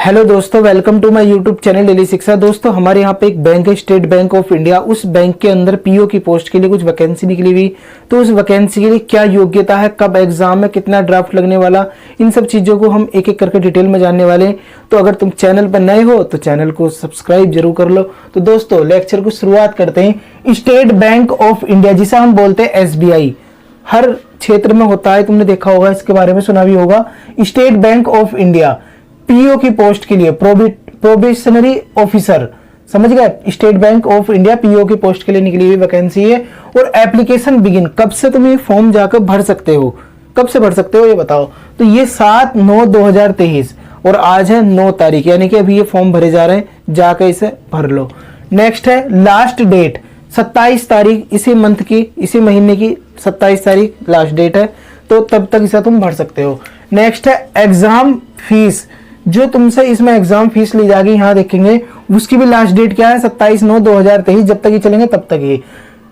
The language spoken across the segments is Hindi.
हेलो दोस्तों, welcome to my YouTube channel daily Shiksha. दोस्तों, हमारे यहाँ पे एक बैंक है स्टेट बैंक ऑफ इंडिया। उस बैंक के अंदर पीओ की पोस्ट के लिए कुछ वैकेंसी निकली हुई। तो उस वैकेंसी के लिए क्या योग्यता है, कब एग्जाम है, कितना ड्राफ्ट लगने वाला, इन सब चीज़ों को हम एक एक करके डिटेल में जानने वाले हैं। तो अगर तुम चैनल पर नए हो तो चैनल को सब्सक्राइब जरूर कर लो। तो दोस्तों, लेक्चर को शुरुआत करते हैं। स्टेट बैंक ऑफ इंडिया, जिसे हम बोलते हैं एसबीआई, हर क्षेत्र में होता है, तुमने देखा होगा, इसके बारे में सुना भी होगा। State Bank of India PO की पोस्ट के लिए प्रोबेशनरी ऑफिसर, समझ गए। State Bank of India PO की पोस्ट के लिए निकली हुई वैकेंसी है। और एप्लीकेशन बिगिन, कब से तुम ये फॉर्म जाकर भर सकते हो, कब से भर सकते हो ये बताओ। तो ये 7/9/2023 और आज है 9 तारीख, यानी कि अभी ये फॉर्म भरे जा रहे हैं, जाकर इसे भर लो। नेक्स्ट है लास्ट डेट 27 तारीख, इसी मंथ की, इसी महीने की 27 तारीख लास्ट डेट है। तो तब तक इसे तुम भर सकते हो। नेक्स्ट है एग्जाम फीस, जो तुमसे इसमें एग्जाम फीस ली जाएगी, यहाँ देखेंगे उसकी भी लास्ट डेट क्या है 27/9/2023। जब तक ये चलेंगे तब तक ये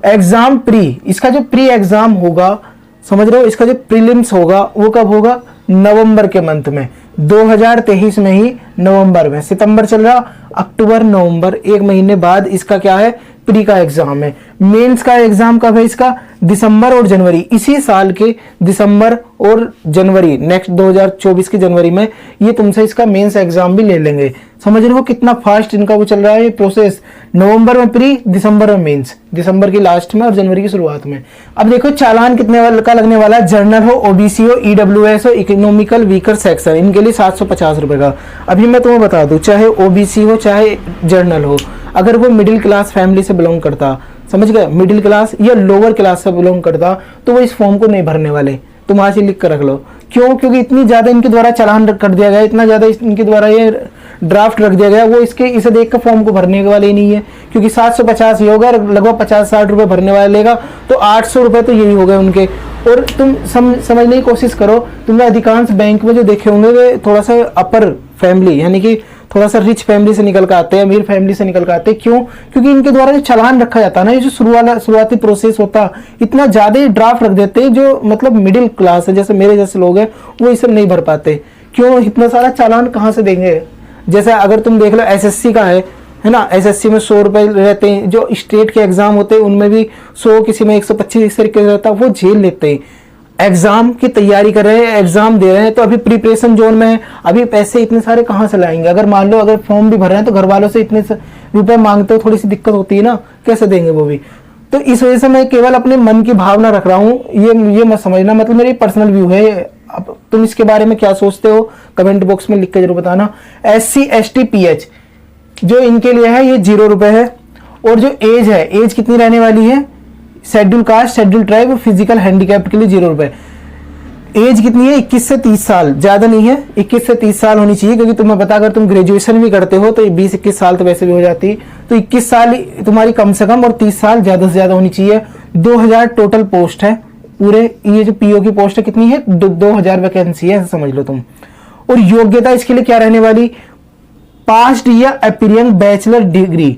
एग्जाम प्री, इसका जो प्री एग्जाम होगा, समझ रहे हो, इसका जो प्रीलिम्स होगा वो कब होगा, नवंबर के मंथ में, 2023 में ही नवंबर में। सितंबर चल रहा, अक्टूबर, नवंबर, एक महीने बाद इसका क्या है, प्री का एग्जाम है। मेंस का एग्जाम कब है इसका, दिसंबर और जनवरी, इसी साल के दिसंबर और जनवरी, नेक्स्ट 2024 की जनवरी में ये तुमसे इसका मेंस एग्जाम भी ले लेंगे। समझ रहे हो कितना फास्ट इनका वो चल रहा है ये प्रोसेस। नवंबर में प्री, दिसंबर में मेंस, दिसंबर की लास्ट में और जनवरी की शुरुआत में। अब देखो चालान कितने का लगने वाला है। जर्नल हो, ओबीसी हो, ईडब्ल्यूएस हो, इकोनॉमिकल वीकर सेक्शन, इनके लिए 750 रुपए का। अभी मैं तुम्हें बता दूं, चाहे ओबीसी हो चाहे जर्नल हो, अगर वो मिडिल क्लास फैमिली से बिलोंग करता, समझ गए, मिडिल क्लास या लोअर क्लास से बिलोंग करता, तो वो इस फॉर्म को नहीं भरने वाले। तुम आज ही लिख कर रख लो। क्यों? क्योंकि इतनी ज्यादा इनके द्वारा चालान कर दिया गया, इतना ज्यादा इनके द्वारा ये ड्राफ्ट रख दिया गया, वो इसे देख कर फॉर्म को भरने वाले ही नहीं है। क्योंकि 750 ये होगा, लगभग 50-60 रुपए भरने वाला लेगा, तो 800 रुपए तो यही हो गए उनके। और तुम समझने की कोशिश करो, तुमने अधिकांश बैंक में जो देखे होंगे वे थोड़ा सा अपर फैमिली, यानी कि थोड़ा सा रिच फैमिली से निकल कर आते हैं, अमीर फैमिली से निकल कर आते हैं। क्यों? क्योंकि इनके द्वारा जो चालान रखा जाता है ना, ये जो शुरुआती प्रोसेस होता, इतना ज्यादा ड्राफ्ट रख देते हैं, जो मतलब मिडिल क्लास है, जैसे मेरे जैसे लोग हैं, वो इसे नहीं भर पाते। क्यों? इतना सारा चालान कहाँ से देंगे। जैसे अगर तुम देख लो एसएससी का है ना, एसएससी में 100 रुपए रहते हैं। जो स्टेट के एग्जाम होते हैं उनमें भी 100, किसी में 125 इस तरीके से रहता है, वो झेल लेते हैं। एग्जाम की तैयारी कर रहे हैं, एग्जाम दे रहे हैं, तो अभी प्रिपरेशन जोन में है, अभी पैसे इतने सारे कहाँ से लाएंगे। अगर मान लो अगर फॉर्म भी भर रहे हैं तो घर वालों से इतने रुपए मांगते हो, थोड़ी सी दिक्कत होती है ना, कैसे देंगे वो भी। तो इस वजह से मैं केवल अपने मन की भावना रख रहा हूँ, ये मत समझना, मतलब मेरी पर्सनल व्यू है। अब तुम इसके बारे में क्या सोचते हो कमेंट बॉक्स में लिख के जरूर बताना। SC ST PH जो इनके लिए है ये 0 रुपए है। और जो एज है, एज कितनी रहने वाली है, schedule caste, schedule tribe, physical handicap के लिए 0 रुपए। एज कितनी है, 21 से 30 साल, ज्यादा नहीं है, 21 से 30 साल होनी चाहिए। क्योंकि तुम्हें पता, अगर तुम ग्रेजुएशन भी करते हो तो 20-21 साल तो वैसे भी हो जाती है, तो 21 साल तुम्हारी कम से कम और 30 साल ज्यादा से ज्यादा होनी चाहिए। 2000 टोटल पोस्ट है पूरे, ये जो पीओ की पोस्ट है कितनी है, 2000 वैकेंसी है, समझ लो तुम। और योग्यता इसके लिए क्या रहने वाली, पास्ट या अपीयरिंग बैचलर डिग्री,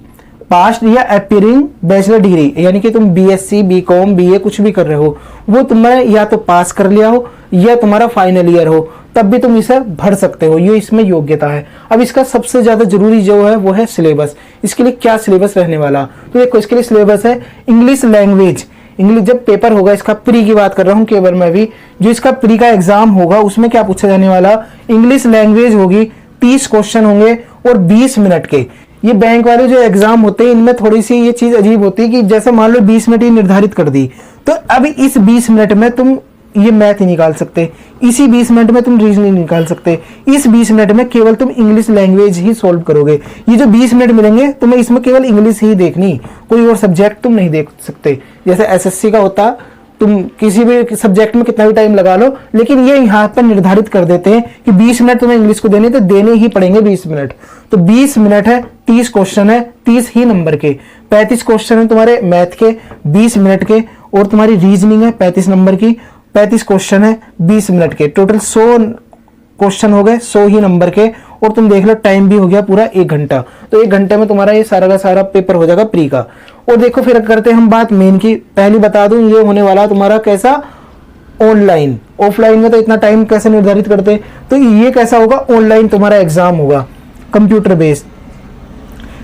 पास्ट या अपीयरिंग बैचलर डिग्री, यानी कि तुम बीएससी, बीकॉम, बीए कुछ भी कर रहे हो, वो तुम्हें या तो पास कर लिया हो या तुम्हारा फाइनल ईयर हो, तब भी तुम इसे भर सकते हो। ये इसमें योग्यता है। अब इसका सबसे ज्यादा जरूरी जो है वो है सिलेबस। इसके लिए क्या सिलेबस रहने वाला, तो देखो इसके लिए सिलेबस है इंग्लिश लैंग्वेज। इंग्लिश जब पेपर होगा, इसका प्री की बात कर रहा हूं केवल मैं भी, जो इसका प्री का एग्जाम होगा उसमें क्या पूछा जाने वाला, इंग्लिश लैंग्वेज होगी, 30 क्वेश्चन होंगे और 20 मिनट के। ये बैंक वाले जो एग्जाम होते हैं इनमें थोड़ी सी ये चीज अजीब होती है कि जैसे मान लो 20 मिनट ही निर्धारित कर दी, तो अब इस 20 मिनट में तुम ये मैथ ही निकाल सकते, इसी 20 मिनट में तुम रीजनिंग निकाल सकते, इस 20 मिनट में केवल तुम इंग्लिश लैंग्वेज ही सॉल्व करोगे। ये जो 20 मिनट मिलेंगे तुम्हें, इसमें केवल इंग्लिश ही देखनी, कोई और सब्जेक्ट तुम नहीं देख सकते। जैसे एसएससी का होता, तुम किसी भी सब्जेक्ट में कितना भी टाइम लगा लो, लेकिन ये यहाँ पर निर्धारित कर देते हैं कि 20 मिनट तुम्हें इंग्लिश को देने, तो देने ही पड़ेंगे 20 मिनट। तो 20 मिनट है, 30 क्वेश्चन है, 30 ही नंबर के, 35 क्वेश्चन है तुम्हारे मैथ के 20 मिनट के, और तुम्हारी रीजनिंग है 35 नंबर की, 35 क्वेश्चन है 20 मिनट के, टोटल 100 क्वेश्चन हो गए 100 ही नंबर के। और तुम देख लो टाइम भी हो गया पूरा 1 घंटा, तो 1 घंटे में तुम्हारा ये सारा का सारा पेपर हो जाएगा प्री का। और देखो फिर करते हैं हम बात मेन की। पहली बता दूं, ये होने वाला तुम्हारा कैसा, ऑनलाइन। ऑफलाइन में तो इतना टाइम कैसे निर्धारित करते, तो ये कैसा होगा, ऑनलाइन तुम्हारा एग्जाम होगा। Computer based,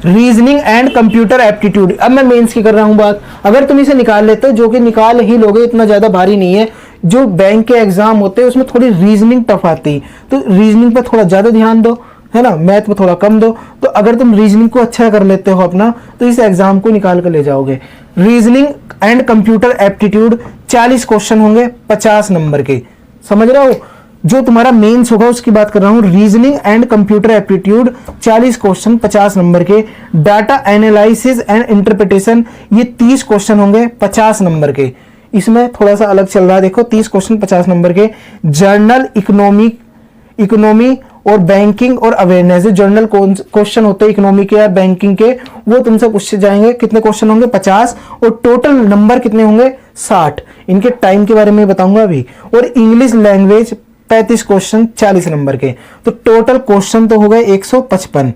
reasoning and computer aptitude. अब मैं मेंस की कर रहा हूं बात, अगर तुम इसे निकाल लेते हो, जो कि निकाल ही लोगे, इतना ज्यादा भारी नहीं है। जो बैंक के एग्जाम होते हैं उसमें थोड़ी रीजनिंग टफ आती है, तो रीजनिंग पर थोड़ा ज्यादा ध्यान दो, है ना, मैथ पर थोड़ा कम दो। तो अगर तुम रीजनिंग को अच्छा कर लेते हो अपना, तो इस एग्जाम को निकाल कर ले जाओगे। Reasoning and computer aptitude 40 question होंगे 50 नंबर के, समझ रहे हो। जो तुम्हारा मेंस होगा उसकी बात कर रहा हूं, reasoning and computer aptitude 40 question 50 number के। डाटा एनालिसिस एंड इंटरप्रिटेशन ये 30 क्वेश्चन होंगे 50 नंबर के। इसमें थोड़ा सा अलग चल रहा है, देखो 30 क्वेश्चन 50 नंबर के। जर्नल इकोनॉमी और बैंकिंग और अवेयरनेस, जर्नल क्वेश्चन होते हैं इकोनॉमी के या बैंकिंग के, वो तुमसे पूछे जाएंगे। कितने क्वेश्चन होंगे? 50, और टोटल नंबर कितने होंगे? 60। इनके टाइम के बारे में बताऊंगा अभी। और इंग्लिश लैंग्वेज 35 क्वेश्चन 40 नंबर के। तो टोटल क्वेश्चन तो हो गए 155,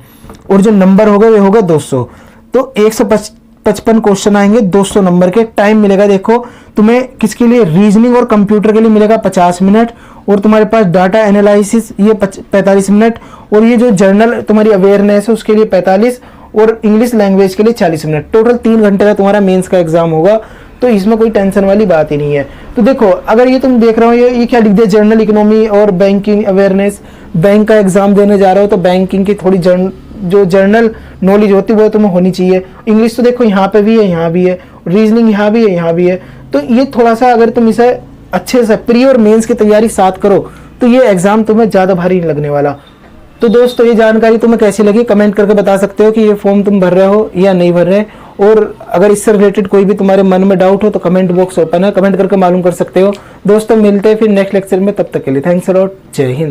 और जो नंबर हो गए वे हो गए 200। तो 155 क्वेश्चन आएंगे 200 नंबर के। टाइम मिलेगा देखो तुम्हें किसके लिए? रीजनिंग और कंप्यूटर के लिए मिलेगा 50 मिनट, और तुम्हारे पास डाटा एनालिसिस ये 45 मिनट, और ये जो जर्नल तुम्हारी अवेयरनेस है उसके लिए 45, और इंग्लिश लैंग्वेज के लिए 40 मिनट। टोटल 3 घंटे का तुम्हारा मेंस का एग्जाम होगा। तो इसमें कोई टेंशन वाली बात ही नहीं है। तो देखो, अगर ये तुम देख रहे हो, ये क्या लिख दिया? जर्नल इकोनॉमी और बैंकिंग अवेयरनेस। बैंक का एग्जाम देने जा रहे हो तो बैंकिंग की थोड़ी जो जर्नल नॉलेज होती है वो तुम्हें होनी चाहिए। इंग्लिश तो देखो यहाँ पे भी है, यहाँ भी है, रीजनिंग यहाँ भी है, यहाँ भी है। तो ये थोड़ा सा अगर तुम इसे अच्छे से प्री और मेंस की तैयारी साथ करो तो ये एग्जाम तुम्हें ज्यादा भारी नहीं लगने वाला। तो दोस्तों, ये जानकारी तुम्हें कैसी लगी कमेंट करके बता सकते हो कि ये फॉर्म तुम भर रहे हो या नहीं भर रहे। और अगर इससे रिलेटेड कोई भी तुम्हारे मन में डाउट हो तो कमेंट बॉक्स ओपन है, कमेंट करके मालूम कर सकते हो। दोस्तों, मिलते हैं फिर नेक्स्ट लेक्चर में, तब तक के लिए थैंक्स अ लॉट, जय हिंद।